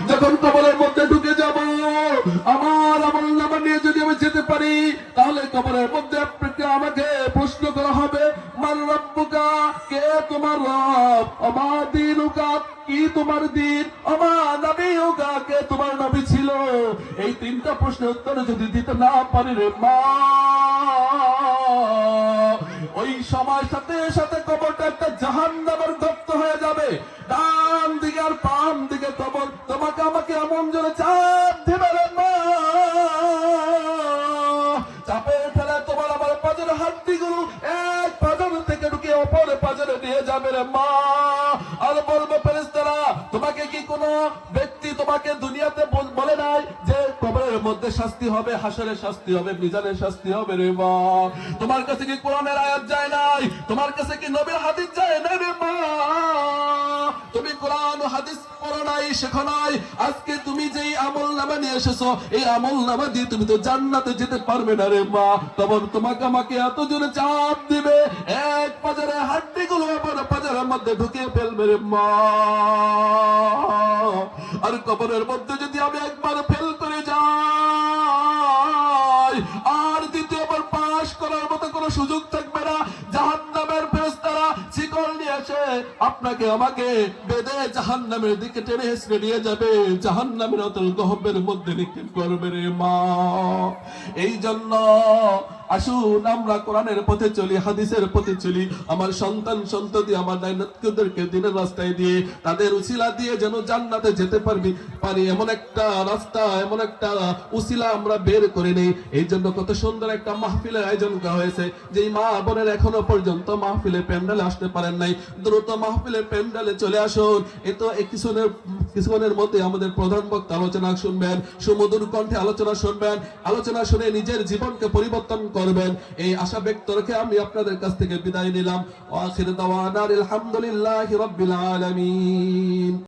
যখন কবরের মধ্যে ঢুকে যাব, আমার আমলনামা নিয়ে যদি আমি যেতে পারি, তাহলে কবরের মধ্যে আপনাকে আমাকে প্রশ্ন করা হবে, মান রাব্বুকা, কে তোমার রব, আমা দীনুকা, কি তোমার দিন, আমা নবিয়ুকা, কে তোমার নবী ছিল। এই তিনটা প্রশ্নের উত্তর যদি দিতে না পারি রে মা, ওই সময় সাথে সাথে কবরটা একটা জাহান্নামের গর্ত হয়ে যাবে। ডান দিকে আর বাম দিকে কবর তোমাকে আমাকে এমন জোরে চাপ দেবে রে মা, চাপে ফেলে তোমার আমার পাজরের হাড্ডিগুলো এক পাজর থেকে ঢুকে অপর পাজরে নিয়ে যাবে রে মা। আর বলবে ফেরেশতারা, তোমাকে কি কোনো ব্যক্তি তোমাকে দুনিয়াতে বলে নাই যে কবরের মধ্যে শাস্তি হবে, হাসরের শাস্তি হবে, মিজানের শাস্তি হবে রে মা? তোমার কাছে কি কোরআনের আয়াত যায় নাই? তোমার কাছে কি নবীর হাদিস যায় না রে মা? তুমি কোরআন ও হাদিস পড়ো নাই, শেখো নাই। আজকে তুমি যেই আমলনামা নিয়ে এসেছো, এই আমলনামা দিয়ে তুমি তো জান্নাতে যেতে পারবে না রে মা। তখন তোমাকে আমাকে এত জোরে চাপ দিবে, এক পাজারে হাড্ডিগুলো অপর পাজারের মধ্যে ঢুকে ফেলবে রে মা। আর কবরের মধ্যে যদি আমি একবার ফেল করে যাই, আর দ্বিতীয়বার পাশ করার মতো কোনো সুযোগ থাকবে না। জাহান্নামের ফেরেশতারা শিকল নিয়ে এসে আপনাকে আমাকে বেঁধে জাহান্নামের দিকে টেনে হেসড়ে নিয়ে যাবে, জাহান্নামের অতল গহ্বরের মধ্যে নিক্ষেপ করবে রে মা। এই জন্য আসুন আমরা কোরআনের পথে চলি, হাদিসের পথে চলি। আমার সন্তান সন্ততি, আমার নাতিদেরকে দিনের রাস্তায় দিয়ে, তাদের উসিলা দিয়ে যেন জান্নাতে যেতে পারি এমন একটা রাস্তা, এমন একটা উসিলা আমরা বের করে নেই। এই জন্য কত সুন্দর একটা মাহফিলের আয়োজন করা হয়েছে। যে মা বোনের এখনো পর্যন্ত মাহফিলের প্যান্ডেলে আসতে পারেন নাই, দ্রুত মাহফিলের প্যান্ডেলে চলে আসুন। এ তো কিছুক্ষণের মধ্যে আমাদের প্রধান বক্তা আলোচনা শুনবেন, সুমধুর কণ্ঠে আলোচনা শুনবেন। আলোচনা শুনে নিজের জীবনকে পরিবর্তন করবেন, এই আশা ব্যক্ত রেখে আমি আপনাদের কাছ থেকে বিদায় নিলাম। ওয়া আখিরু দাওয়ানা আলহামদুলিল্লাহি রাব্বিল আলামিন।